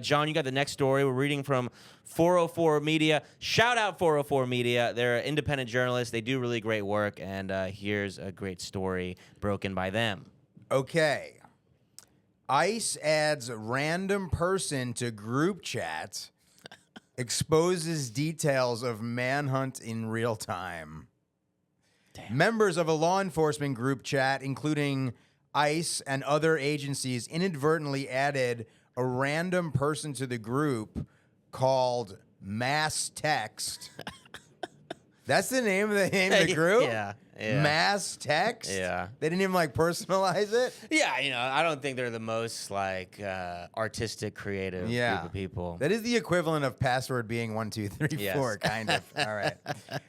John, you got the next story. We're reading from 404 Media. Shout out 404 Media. They're independent journalists. They do really great work, and here's a great story broken by them. Okay. ICE adds random person to group chat, exposes details of manhunt in real time. Damn. Members of a law enforcement group chat, including ICE and other agencies, inadvertently added a random person to the group called Mass Text. That's the name of the group? Yeah. Mass Text? Yeah. They didn't even personalize it? Yeah, I don't think they're the most artistic, creative group of people. That is the equivalent of password being 1, 2, 3, 4, Yes. kind of. All right.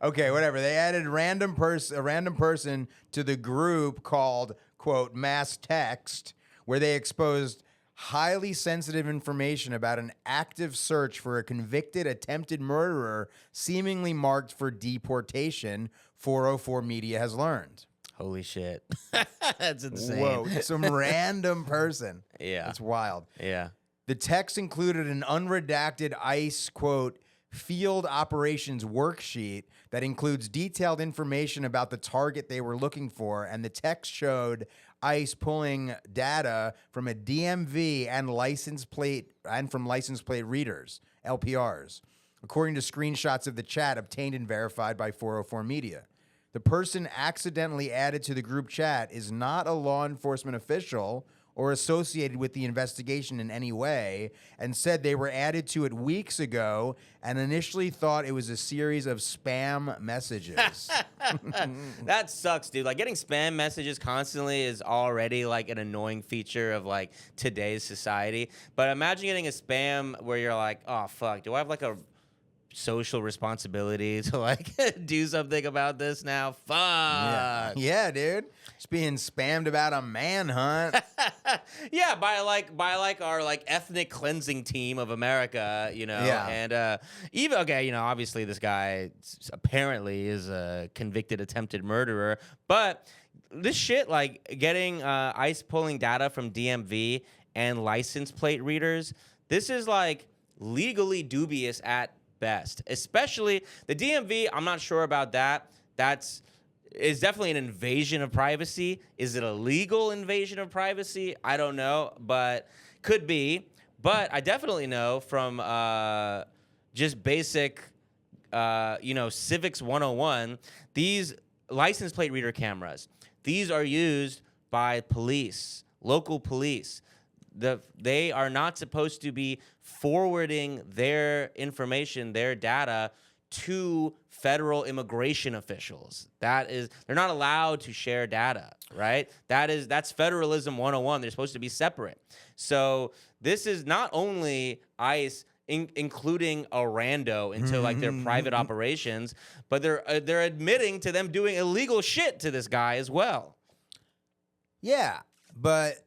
Okay, whatever. They added a random person to the group called, quote, Mass Text, where they exposed highly sensitive information about an active search for a convicted attempted murderer seemingly marked for deportation, 404 Media has learned. Holy shit. That's insane. Whoa, some random person. Yeah. That's wild. Yeah. The text included an unredacted ICE, quote, field operations worksheet that includes detailed information about the target they were looking for, and the text showed ICE pulling data from a DMV and from license plate readers, LPRs, according to screenshots of the chat obtained and verified by 404 Media. The person accidentally added to the group chat is not a law enforcement official or associated with the investigation in any way, and said they were added to it weeks ago and initially thought it was a series of spam messages. That sucks, dude. Getting spam messages constantly is already an annoying feature of today's society. But imagine getting a spam where you're like, oh fuck, do I have a social responsibility to do something about this now? Fuck. Yeah, dude. Just being spammed about a manhunt. Yeah, by our ethnic cleansing team of America, Yeah. And even obviously this guy apparently is a convicted attempted murderer, but this shit getting ICE pulling data from DMV and license plate readers, this is legally dubious at best. Especially the DMV, I'm not sure about that. It's definitely an invasion of privacy. Is it a legal invasion of privacy? I don't know, but could be. But I definitely know from just basic, civics 101, these license plate reader cameras, these are used by police, local police. They are not supposed to be forwarding their information, their data, to federal immigration officials. They're not allowed to share data, right? That's federalism 101. They're supposed to be separate. So this is not only ICE including a rando into their private operations, but they're admitting to them doing illegal shit to this guy as well. Yeah, but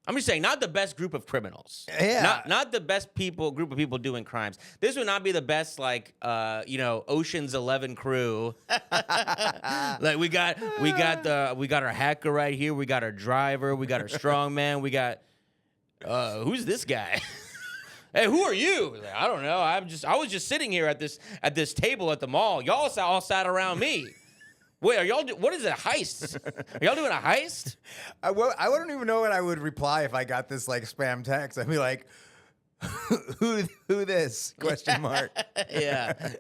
I'm just saying, not the best group of criminals. Yeah. Not the best group of people doing crimes. This would not be the best, Ocean's 11 crew. We got our hacker right here. We got our driver. We got our strongman. We got who's this guy? Hey, who are you? I don't know. I was just sitting here at this table at the mall. Y'all all sat around me. Wait, what is it, a heist? Are y'all doing a heist? I wouldn't even know what I would reply if I got this spam text. I'd be like, who this? Question mark. Yeah.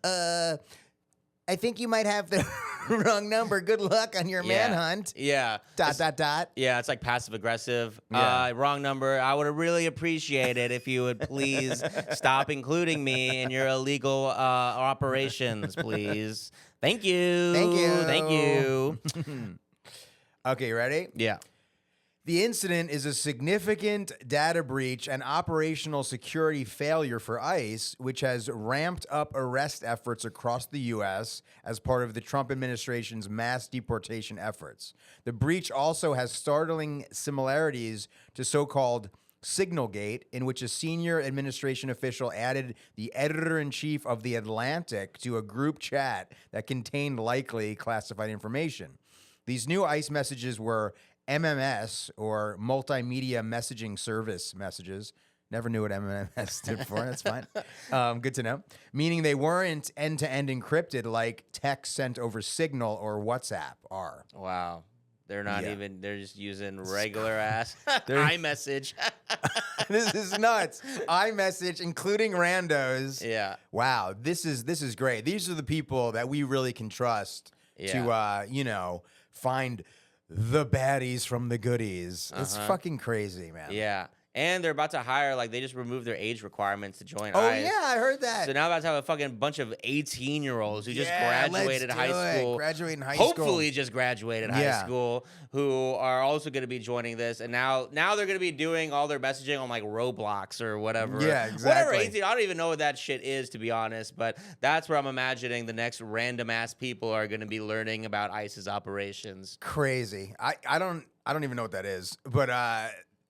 I think you might have the wrong number. Good luck on your manhunt. Yeah. ... Yeah, it's passive aggressive. Yeah. Wrong number. I would have really appreciated if you would please stop including me in your illegal operations, please. Thank you. Thank you. Okay, ready? Yeah. The incident is a significant data breach and operational security failure for ICE, which has ramped up arrest efforts across the U.S. as part of the Trump administration's mass deportation efforts. The breach also has startling similarities to so-called Signalgate, in which a senior administration official added the editor-in-chief of The Atlantic to a group chat that contained likely classified information. These new ICE messages were MMS, or multimedia messaging service messages. Never knew what MMS stood for. That's fine. Good to know. Meaning they weren't end-to-end encrypted like text sent over Signal or WhatsApp are. Wow. They're not Yeah. even, they're just using regular ass iMessage. This is nuts. iMessage, including randos. Yeah. Wow, this is great. These are the people that we really can trust to, find the baddies from the goodies. It's fucking crazy, man. Yeah. And they're about to hire, like, they just removed their age requirements to join Oh, ICE. yeah, I heard that. So now about to have a fucking bunch of 18-year-olds who just Yeah, graduated let's high do it. school. Graduating high school. Hopefully just graduated high school, who are also going to be joining this. And now they're going to be doing all their messaging on, like, Roblox or whatever. Yeah, exactly. Whatever, 18, I don't even know what that shit is, to be honest. But that's where I'm imagining the next random-ass people are going to be learning about ICE's operations. Crazy. I don't even know what that is. But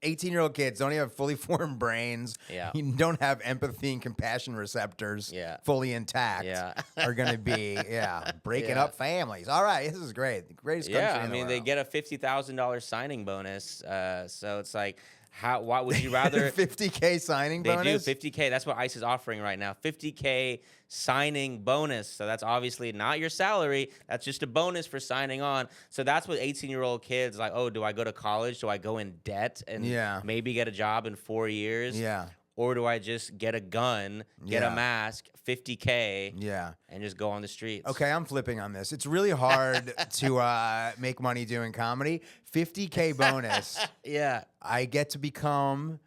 18-year-old kids don't even have fully formed brains. Yeah. You don't have empathy and compassion receptors fully intact. Yeah. Are going to be, breaking up families. All right, this is great. The greatest country Yeah, I in the mean, they world. get a $50,000 signing bonus. So it's like, why would you rather... 50K signing They bonus? do 50K. That's what ICE is offering right now. 50K signing bonus. So that's obviously not your salary. That's just a bonus for signing on. So that's what 18-year-old kids like, oh, do I go to college? Do I go in debt and maybe get a job in 4 years? Yeah. Or do I just get a gun, get a mask, 50K, and just go on the streets? Okay, I'm flipping on this. It's really hard to make money doing comedy. 50K bonus. Yeah. I get to become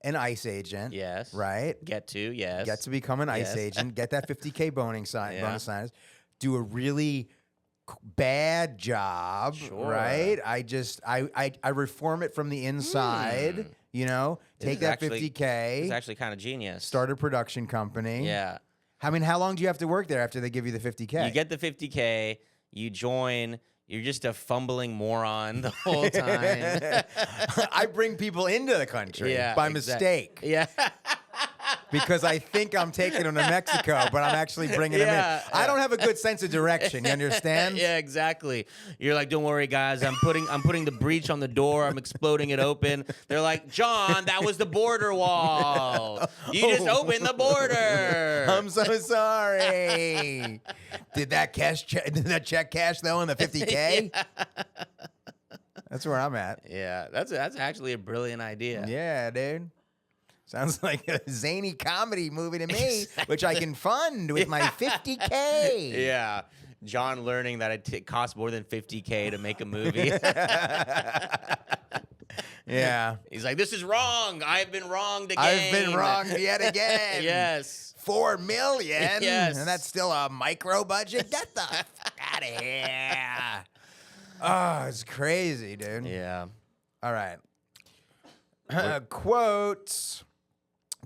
an ICE agent. Yes. Right? Get to become an ICE agent. Get that 50K bonus signs. Do a really bad job. Sure. Right? I reform it from the inside. Take that 50K. It's actually kind of genius. Start a production company. Yeah. I mean, how long do you have to work there after they give you the 50K? You get the 50K, you join, you're just a fumbling moron the whole time. I bring people into the country by mistake. Yeah. Because I think I'm taking them to Mexico, but I'm actually bringing them in. I don't have a good sense of direction. You understand? Yeah, exactly. You're like, don't worry, guys. I'm putting the breach on the door. I'm exploding it open. They're like, John, that was the border wall. You just opened the border. I'm so sorry. Did that check cash though in the 50K? That's where I'm at. Yeah, that's actually a brilliant idea. Yeah, dude. Sounds like a zany comedy movie to me, which I can fund with my 50K. Yeah. John learning that it costs more than 50K to make a movie. Yeah. He's like, this is wrong. I've been wronged again. I've been wronged yet again. Yes. 4 million? Yes. And that's still a micro budget? Get the fuck out of here. Oh, it's crazy, dude. Yeah. All right. Quotes.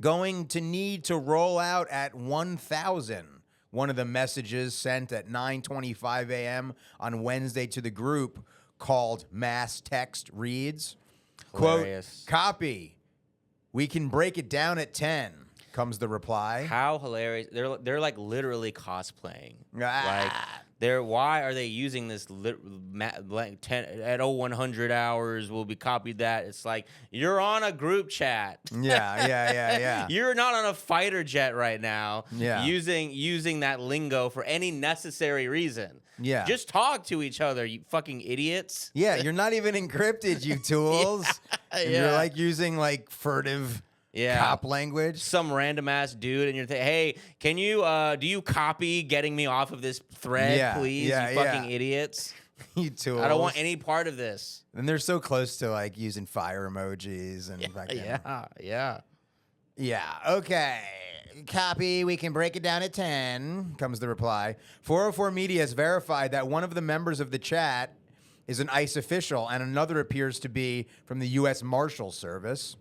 Going to need to roll out at 1,000. One of the messages sent at 9:25 a.m. on Wednesday to the group called Mass Text reads, Hilarious. quote, copy. We can break it down at 10, comes the reply. How hilarious. They're like literally cosplaying. Ah. Why are they using this like 10 at 0100 hours will be copied that? It's like you're on a group chat. Yeah. You're not on a fighter jet right now. Yeah. Using that lingo for any necessary reason. Yeah. Just talk to each other, you fucking idiots. Yeah, you're not even encrypted, you tools. And you're Yeah. like using like furtive cop language. Some random ass dude, and you're thinking, hey, can you do you copy getting me off of this thread, please? You fucking idiots. You tools. I don't want any part of this. And they're so close to like using fire emojis and fucking. Yeah. Okay. Copy. We can break it down at 10, comes the reply. 404 Media has verified that one of the members of the chat is an ICE official and another appears to be from the U.S. Marshal Service.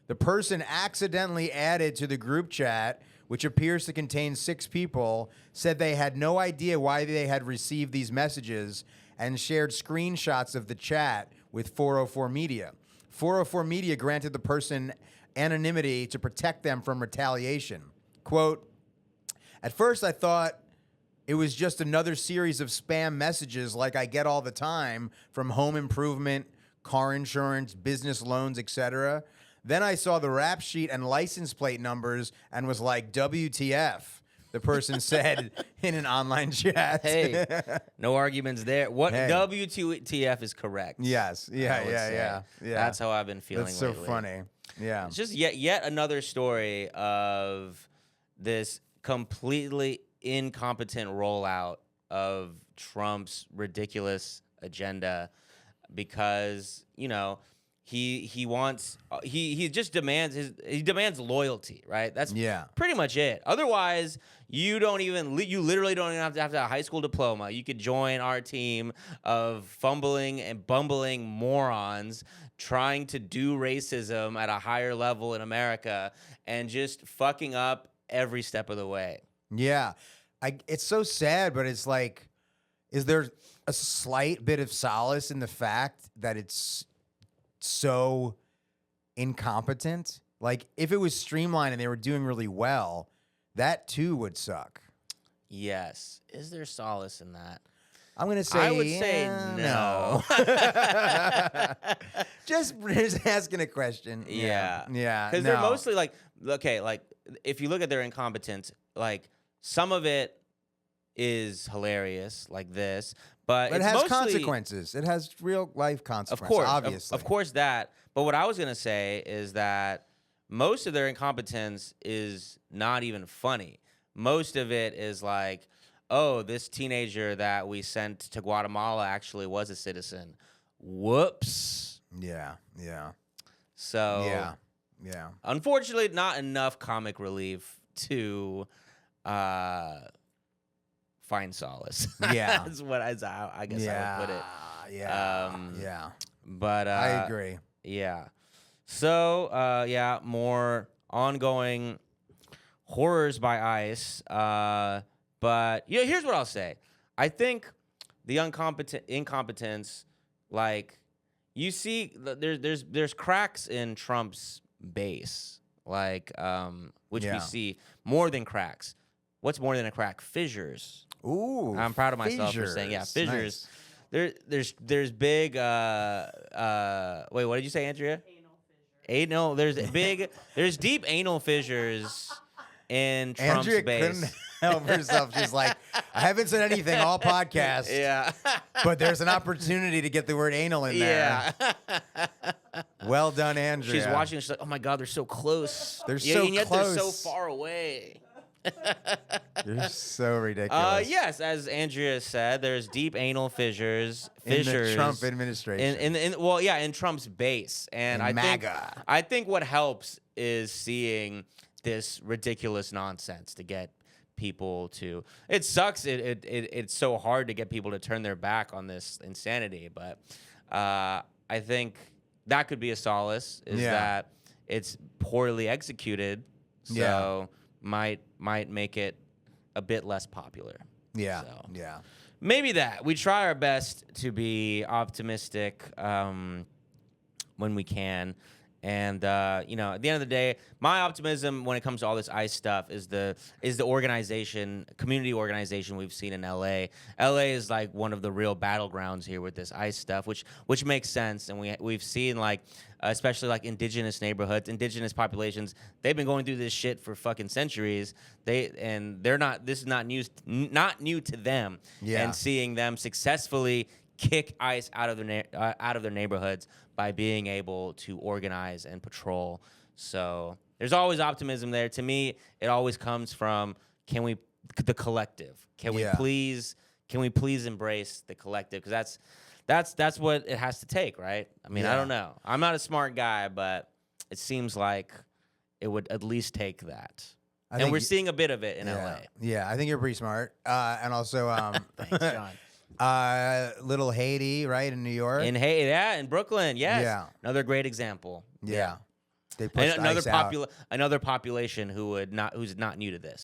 The person accidentally added to the group chat, which appears to contain 6 people, said they had no idea why they had received these messages and shared screenshots of the chat with 404 Media. 404 Media granted the person anonymity to protect them from retaliation. Quote, at first I thought it was just another series of spam messages like I get all the time from home improvement, car insurance, business loans, etc. Then I saw the rap sheet and license plate numbers and was like, WTF, the person said in an online chat. Hey, no arguments there. What Hey. WTF is correct. Yes. I Yeah, would yeah, say. yeah. Yeah. That's how I've been feeling That's so lately. funny. Yeah. It's just yet another story of this completely incompetent rollout of Trump's ridiculous agenda, because he wants he just demands loyalty, right? That's Yeah. pretty much it. Otherwise, you literally don't even have to have a high school diploma. You could join our team of fumbling and bumbling morons trying to do racism at a higher level in America and just fucking up every step of the way. Yeah. It's so sad, but it's like, is there a slight bit of solace in the fact that it's so incompetent? Like, if it was streamlined and they were doing really well, that too would suck. Yes. Is there solace in that? I'm going to say, I would say no. Just asking a question. Yeah. Yeah. Because they're mostly like, okay, like if you look at their incompetence, like some of it is hilarious, like this, but it it's has mostly, consequences. It has real life consequences, of course, obviously. of course that. But what I was gonna say is that most of their incompetence is not even funny. Most of it is like, oh, this teenager that we sent to Guatemala actually was a citizen. Whoops. Yeah. Yeah. So Yeah. Yeah. unfortunately, not enough comic relief to find solace. Yeah. That's what I guess I would put it. Yeah. Yeah. But I agree. Yeah. So yeah, more ongoing horrors by ICE. But here's what I'll say. I think the incompetence, like you see, there's cracks in Trump's base, like which we see more than cracks. What's more than a crack? Fissures. Ooh, I'm proud of myself for saying, yeah, fissures. Nice. There's big. Wait, what did you say, Andrea? Anal. There's deep anal fissures in Trump's Andrea base. couldn't help herself. She's like, I haven't said anything all podcast. Yeah. But there's an opportunity to get the word anal in there. Yeah. Well done, Andrea. She's watching. She's like, oh my God, they're so close. They're so and yet close. they're so far away. You're so ridiculous. Yes, as Andrea said, there's deep anal fissures in the Trump administration. In Trump's base, and In I MAGA. think what helps is seeing this ridiculous nonsense to get people to. It sucks. It's so hard to get people to turn their back on this insanity, but I think that could be a solace. Is that it's poorly executed, so might make it a bit less popular. Yeah. So. Yeah. Maybe that. We try our best to be optimistic when we can. And, at the end of the day, my optimism when it comes to all this ICE stuff is the community organization we've seen in L.A. L.A. is like one of the real battlegrounds here with this ICE stuff, which makes sense. And we've seen especially like indigenous neighborhoods, indigenous populations, they've been going through this shit for fucking centuries. This is not new to them. Yeah. And seeing them successfully kick ICE out of their neighborhoods by being able to organize and patrol. So there's always optimism there. To me, it always comes from the collective. Can we please embrace the collective? Because that's what it has to take, right? I mean, I don't know. I'm not a smart guy, but it seems like it would at least take that. And we're seeing a bit of it in LA. Yeah, I think you're pretty smart. And also, Thanks, John. Little Haiti, right, in New York. In Brooklyn, yes. Yeah. Another great example. Yeah. They pushed And ICE out. another population who's not new to this.